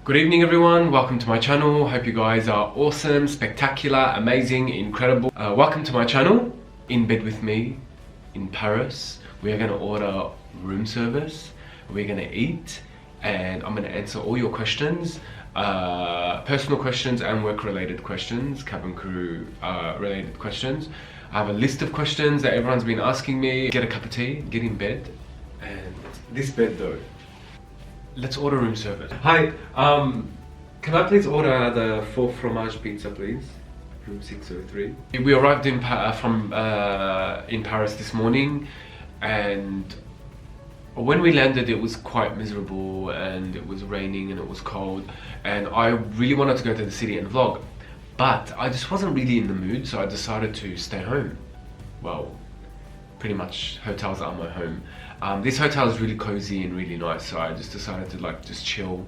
Good evening everyone, welcome to my channel. Hope you guys are awesome, spectacular, amazing, incredible. Welcome to my channel. In bed with me in Paris. We are going to order room service, we're going to eat, and I'm going to answer all your questions. Personal questions and work related questions, cabin crew related questions. I have a list of questions that everyone's been asking me. Get a cup of tea, get in bed, and this bed though. Let's order room service. Hi, can I please order the 4 fromage pizza, please? Room 603. We arrived in Paris this morning, and when we landed it was quite miserable and it was raining and it was cold, and I really wanted to go to the city and vlog, but I just wasn't really in the mood, so I decided to stay home. Well, pretty much hotels are my home. This hotel is really cozy and really nice, so I just decided to just chill,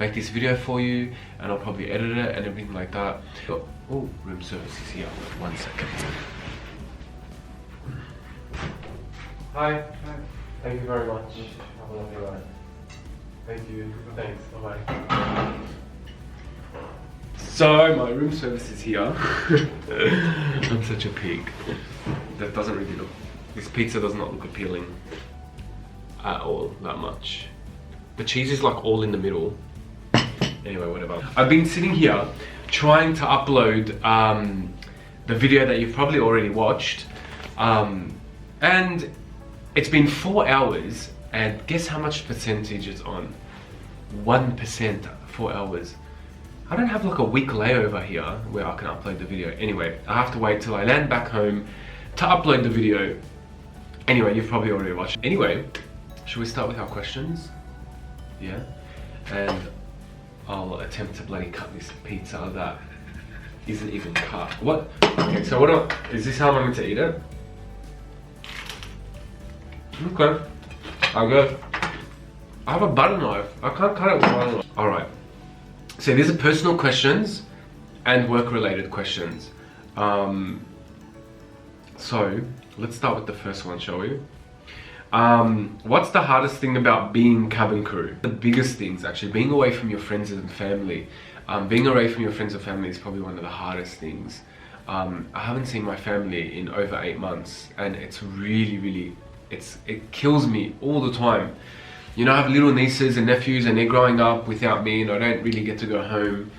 make this video for you, and I'll probably edit it and everything like that. Oh, room service is here. 1 second. Hi. Hi. Thank you very much. Have a lovely night. Thank you. Thanks. Bye-bye. So my room service is here. I'm such a pig. That doesn't really look. This pizza does not look appealing at all, that much. The cheese is like all in the middle. Anyway, whatever. I've been sitting here trying to upload the video that you've probably already watched. And it's been 4 hours, and guess how much percentage it's on? 1%, 4 hours. I don't have like a week layover here where I can upload the video. Anyway, I have to wait till I land back home to upload the video. Anyway, you've probably already watched it. Anyway, should we start with our questions? Yeah? And I'll attempt to bloody cut this pizza that isn't even cut. What? Okay, so is this how I'm meant to eat it? Okay, I'll go. I have a butter knife. I can't cut it with a butter knife. Alright. So these are personal questions and work related questions. So let's start with the first one, shall we? What's the hardest thing about being cabin crew? The biggest things, actually, being away from your friends and family. Being away from your friends and family is probably one of the hardest things. I haven't seen my family in over 8 months, and it's really, it kills me all the time. You know, I have little nieces and nephews, and they're growing up without me, and I don't really get to go home.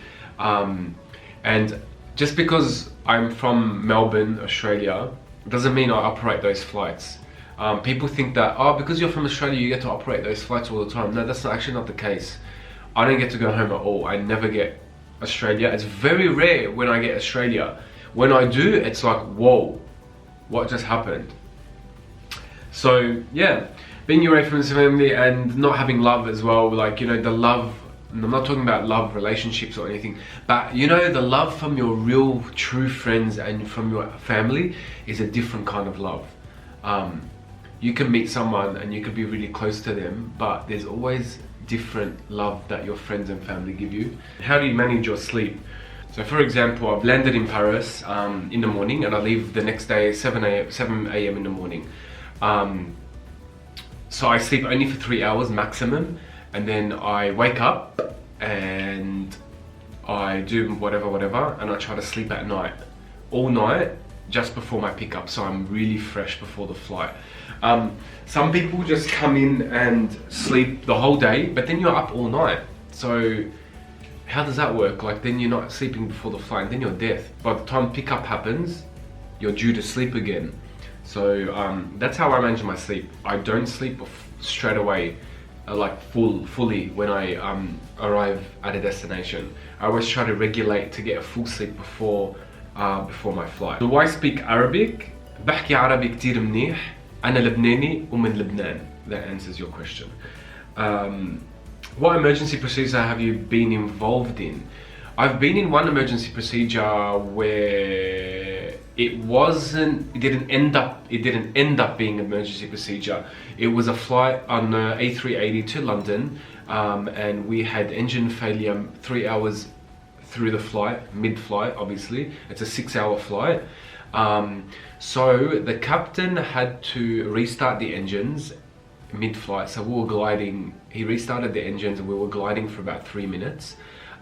And just because I'm from Melbourne, Australia, doesn't mean I operate those flights. People think that, oh, because you're from Australia, you get to operate those flights all the time. No, that's actually not the case. I don't get to go home at all. I never get Australia. It's very rare when I get Australia. When I do, it's like, whoa, what just happened? So yeah, being away from his family and not having love as well, like, you know, the love, I'm not talking about love relationships or anything, but you know, the love from your real true friends and from your family is a different kind of love. You can meet someone and you could be really close to them, but there's always different love that your friends and family give you. How do you manage your sleep? So for example, I've landed in Paris in the morning, and I leave the next day 7 a.m. in the morning. So I sleep only for 3 hours maximum, and then I wake up and I do whatever, and I try to sleep at night, all night, just before my pickup, so I'm really fresh before the flight. Some people just come in and sleep the whole day, but then you're up all night. So how does that work? Like, then you're not sleeping before the flight, and then you're dead. By the time pickup happens, you're due to sleep again. So that's how I manage my sleep. I don't sleep straight away, like fully when I arrive at a destination. I always try to regulate to get a full sleep before my flight. Do I speak Arabic? بحكي عربي كتير منيح. أنا لبناني ومن لبنان. That answers your question. What emergency procedure have you been involved in? I've been in one emergency procedure where it didn't end up being an emergency procedure. It was a flight on A380 to London, and we had engine failure 3 hours through the flight, mid-flight obviously. It's a 6-hour flight. So the captain had to restart the engines mid-flight, so we were gliding. He restarted the engines and we were gliding for about 3 minutes,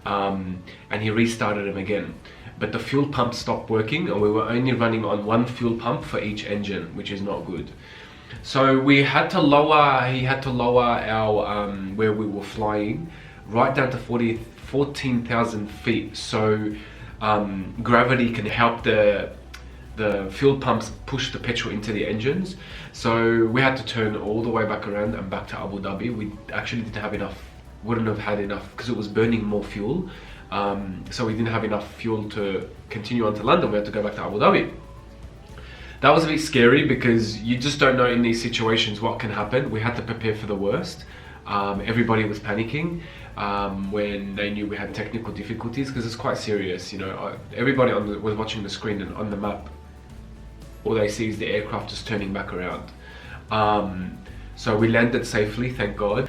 and he restarted them again. But the fuel pump stopped working and we were only running on one fuel pump for each engine, which is not good. So we had to lower, he had to lower our, where we were flying, right down to 14,000 feet. So gravity can help the fuel pumps push the petrol into the engines. So we had to turn all the way back around and back to Abu Dhabi. We actually didn't have enough, wouldn't have had enough, because it was burning more fuel. So we didn't have enough fuel to continue on to London. We had to go back to Abu Dhabi. That was a bit scary because you just don't know in these situations what can happen. We had to prepare for the worst. Everybody was panicking when they knew we had technical difficulties, because it's quite serious. You know, everybody was watching the screen, and on the map, all they see is the aircraft just turning back around. So we landed safely, thank God.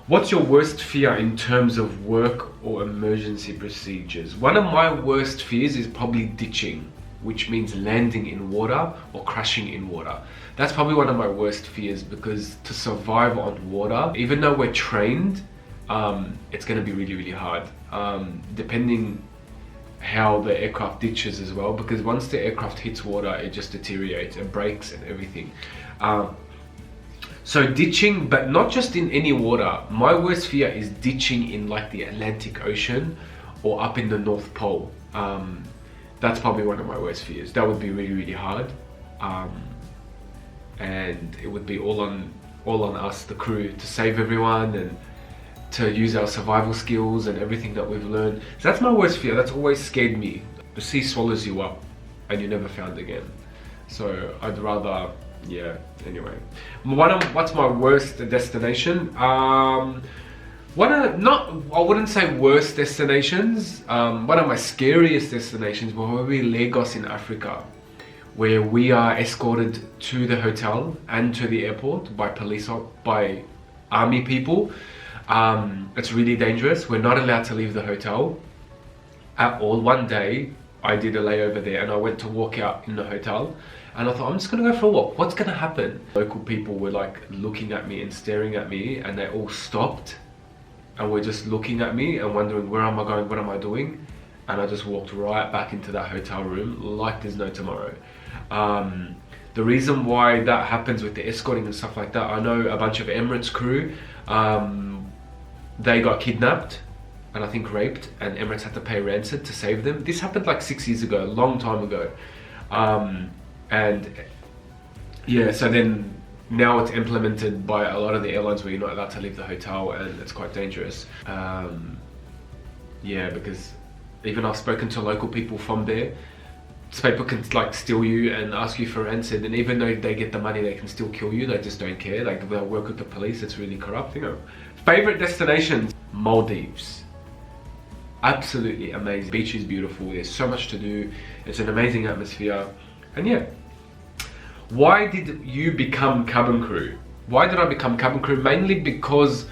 What's your worst fear in terms of work or emergency procedures? One of my worst fears is probably ditching, which means landing in water or crashing in water. That's probably one of my worst fears, because to survive on water, even though we're trained, it's going to be really, really hard. Depending how the aircraft ditches as well, because once the aircraft hits water, it just deteriorates, it breaks and everything. So ditching, but not just in any water. My worst fear is ditching in like the Atlantic Ocean or up in the North Pole. That's probably one of my worst fears. That would be really, really hard. And it would be all on us, the crew, to save everyone and to use our survival skills and everything that we've learned. So that's my worst fear. That's always scared me. The sea swallows you up and you're never found again. So I'd rather, yeah, anyway. What's my worst destination? I wouldn't say worst destinations. One of my scariest destinations will probably Lagos in Africa, where we are escorted to the hotel and to the airport by by army people. It's really dangerous. We're not allowed to leave the hotel at all. One day I did a layover there and I went to walk out in the hotel and I thought, I'm just gonna go for a walk. What's gonna happen? Local people were like looking at me and staring at me, and they all stopped and were just looking at me and wondering, where am I going? What am I doing? And I just walked right back into that hotel room like there's no tomorrow. The reason why that happens with the escorting and stuff like that, I know a bunch of Emirates crew, they got kidnapped and I think raped, and Emirates had to pay ransom to save them. This happened like 6 years ago, a long time ago. And yeah, so then now it's implemented by a lot of the airlines where you're not allowed to leave the hotel, and it's quite dangerous. Yeah, because even I've spoken to local people from there. People can like steal you and ask you for ransom, and even though they get the money, they can still kill you. They just don't care. Like, they'll work with the police. It's really corrupt, you know. Favorite destinations: Maldives. Absolutely amazing. Beach is beautiful. There's so much to do. It's an amazing atmosphere. And yeah. Why did you become cabin crew? Why did I become cabin crew? Mainly because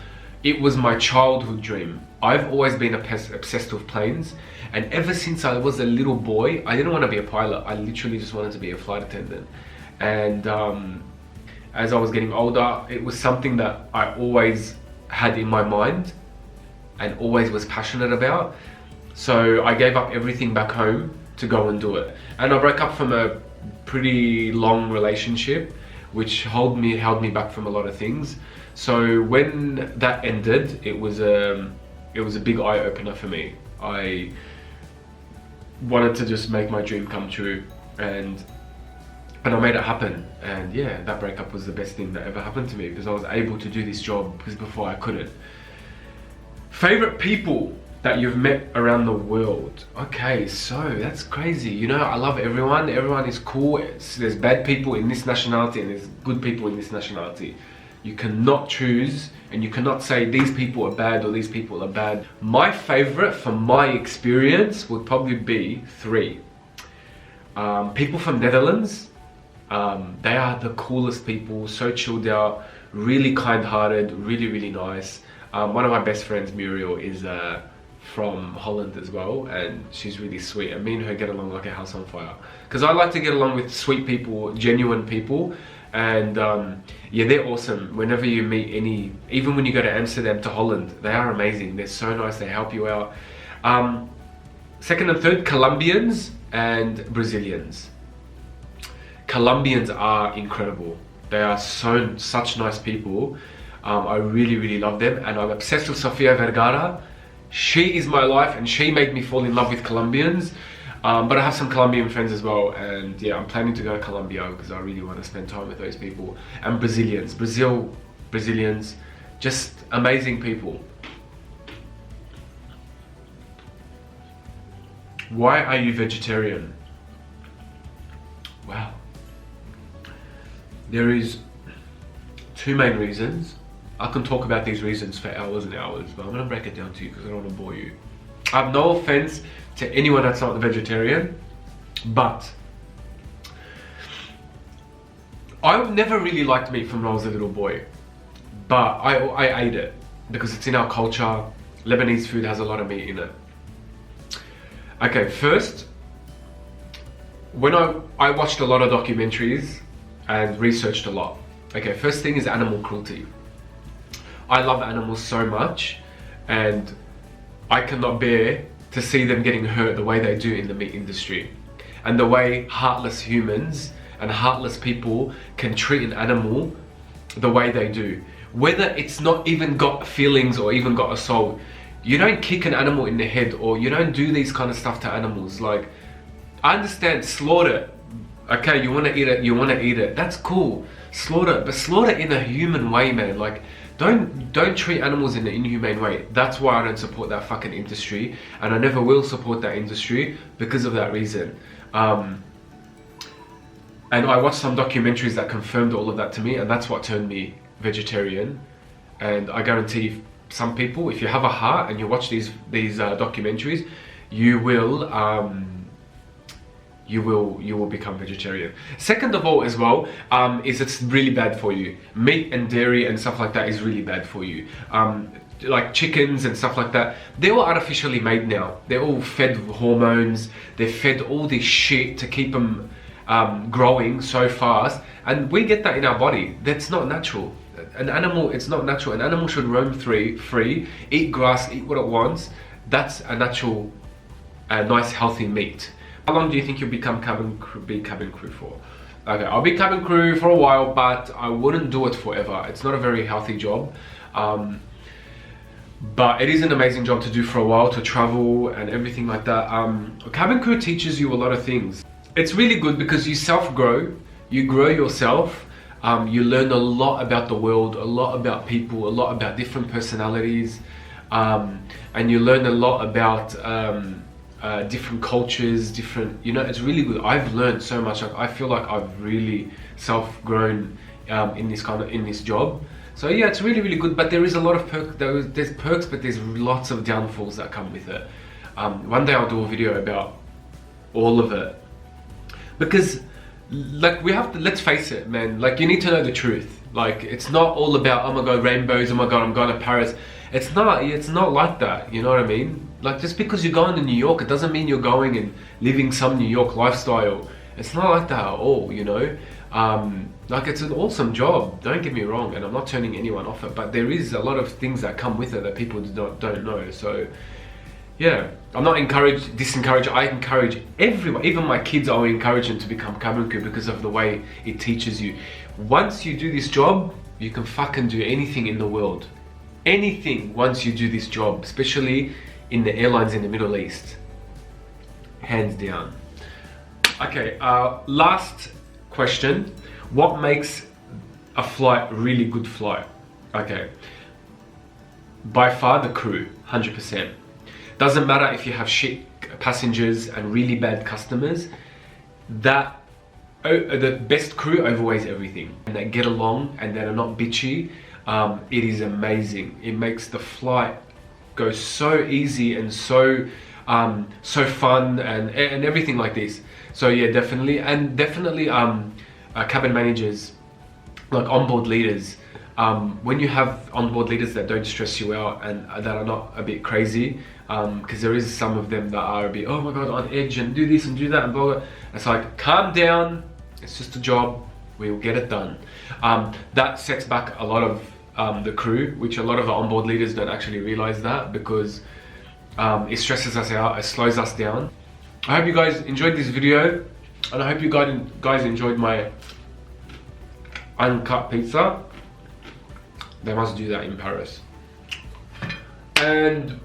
it was my childhood dream. I've always been obsessed with planes, and ever since I was a little boy, I didn't want to be a pilot. I literally just wanted to be a flight attendant. And as I was getting older, it was something that I always had in my mind and always was passionate about. So I gave up everything back home to go and do it. And I broke up from a pretty long relationship, which held me back from a lot of things. So when that ended, it was a big eye-opener for me. I wanted to just make my dream come true, and I made it happen. And yeah, that breakup was the best thing that ever happened to me, because I was able to do this job, because before I couldn't. Favorite people that you've met around the world? Okay, so that's crazy. You know, I love everyone. Everyone is cool. There's bad people in this nationality and there's good people in this nationality. You cannot choose, and you cannot say these people are bad or these people are bad. My favorite, from my experience, would probably be 3. People from Netherlands. They are the coolest people, so chilled out, really kind-hearted, really, really nice. One of my best friends, Muriel, is from Holland as well, and she's really sweet, and me and her get along like a house on fire, because I like to get along with sweet people, genuine people, And yeah, they're awesome. Whenever you meet any, even when you go to Amsterdam, to Holland, they are amazing. They're so nice, they help you out. Second and third, Colombians and Brazilians. Colombians are incredible. They are such nice people. I really love them, and I'm obsessed with Sofia Vergara. She is my life, and she made me fall in love with Colombians. But I have some Colombian friends as well, and yeah, I'm planning to go to Colombia because I really want to spend time with those people. And Brazilians, Brazilians, just amazing people. Why are you vegetarian? Wow. There is two main reasons. I can talk about these reasons for hours and hours, but I'm gonna break it down to you because I don't want to bore you. I have no offense to anyone that's not a vegetarian, but I never really liked meat from when I was a little boy, but I ate it because it's in our culture. Lebanese food has a lot of meat in it. Okay, first, when I watched a lot of documentaries and researched a lot. Okay, first thing is animal cruelty. I love animals so much, and I cannot bear to see them getting hurt the way they do in the meat industry. And the way heartless humans and heartless people can treat an animal the way they do. Whether it's not even got feelings or even got a soul. You don't kick an animal in the head, or you don't do these kind of stuff to animals. Like, I understand slaughter. Okay, you want to eat it, you want to eat it. That's cool. Slaughter, but slaughter in a human way, man. Like, don't treat animals in an inhumane way. That's why I don't support that fucking industry, and I never will support that industry because of that reason. And I watched some documentaries that confirmed all of that to me, and that's what turned me vegetarian. And I guarantee some people, if you have a heart and you watch these documentaries, you will become vegetarian. Second of all, as well, is it's really bad for you. Meat and dairy and stuff like that is really bad for you. Like chickens and stuff like that, they're all artificially made now. They're all fed hormones. They're fed all this shit to keep them growing so fast, and we get that in our body. That's not natural. An animal, it's not natural. An animal should roam free, eat grass, eat what it wants. That's a natural, nice, healthy meat. How long do you think you'll be cabin crew for? Okay, I'll be cabin crew for a while, but I wouldn't do it forever. It's not a very healthy job. But it is an amazing job to do for a while, to travel and everything like that. Cabin crew teaches you a lot of things. It's really good because you self-grow, you grow yourself. You learn a lot about the world, a lot about people, a lot about different personalities, and you learn a lot about different cultures, different, you know, it's really good. I've learned so much. I feel like I've really self-grown in this job. So yeah, it's really good. But there is a lot of perks. There's perks, but there's lots of downfalls that come with it. One day I'll do a video about all of it, because like we have to, let's face it, man, like you need to know the truth. Like, it's not all about, oh my god, rainbows, oh my god, I'm going to Paris. It's not like that, you know what I mean? Like, just because you're going to New York, it doesn't mean you're going and living some New York lifestyle. It's not like that at all, you know? Like, it's an awesome job, don't get me wrong, and I'm not turning anyone off it, but there is a lot of things that come with it that people don't know. So yeah, I'm not disencouraged. I encourage everyone, even my kids, I encourage them to become cabin crew because of the way it teaches you. Once you do this job, you can fucking do anything in the world. Anything once you do this job, especially in the airlines in the Middle East. Hands down. Okay, last question. What makes a flight really good flight? Okay. By far the crew, 100%. Doesn't matter if you have shit passengers and really bad customers, the best crew overweighs everything, and they get along and they're not bitchy. It is amazing. It makes the flight go so easy and so fun and everything like this. So yeah, definitely. And definitely cabin managers, like onboard leaders, when you have onboard leaders that don't stress you out and that are not a bit crazy, because there is some of them that are a bit, oh my god, on edge and do this and do that and blah blah. It's like, calm down, it's just a job, We will get it done. That sets back a lot of the crew, which a lot of the onboard leaders don't actually realize that, because it stresses us out, it slows us down. I hope you guys enjoyed this video, and I hope you guys enjoyed my uncut pizza. They must do that in Paris. And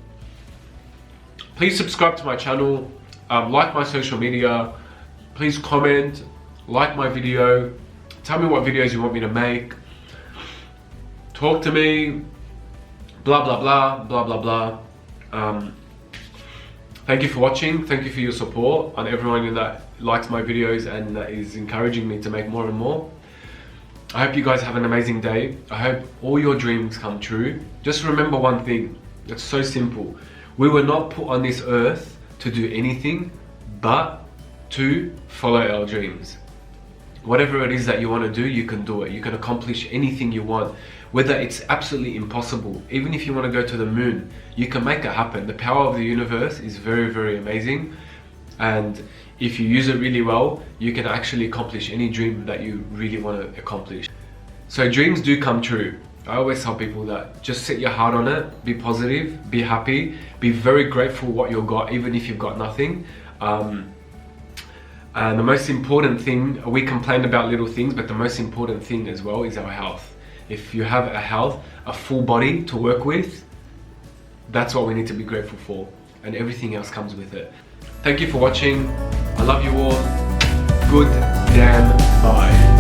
please subscribe to my channel, like my social media, please comment, like my video, tell me what videos you want me to make, talk to me, blah blah blah, blah blah blah. Thank you for watching, thank you for your support, and everyone that likes my videos and that is encouraging me to make more and more. I hope you guys have an amazing day. I hope all your dreams come true. Just remember one thing, it's so simple. We were not put on this earth to do anything but to follow our dreams. Whatever it is that you want to do, you can do it. You can accomplish anything you want, whether it's absolutely impossible. Even if you want to go to the moon, you can make it happen. The power of the universe is very, very amazing. And if you use it really well, you can actually accomplish any dream that you really want to accomplish. So dreams do come true. I always tell people that just set your heart on it, be positive, be happy, be very grateful what you've got, even if you've got nothing. And the most important thing, we complain about little things, but the most important thing as well is our health. If you have a health, a full body to work with, that's what we need to be grateful for, and everything else comes with it. Thank you for watching. I love you all. Good damn bye.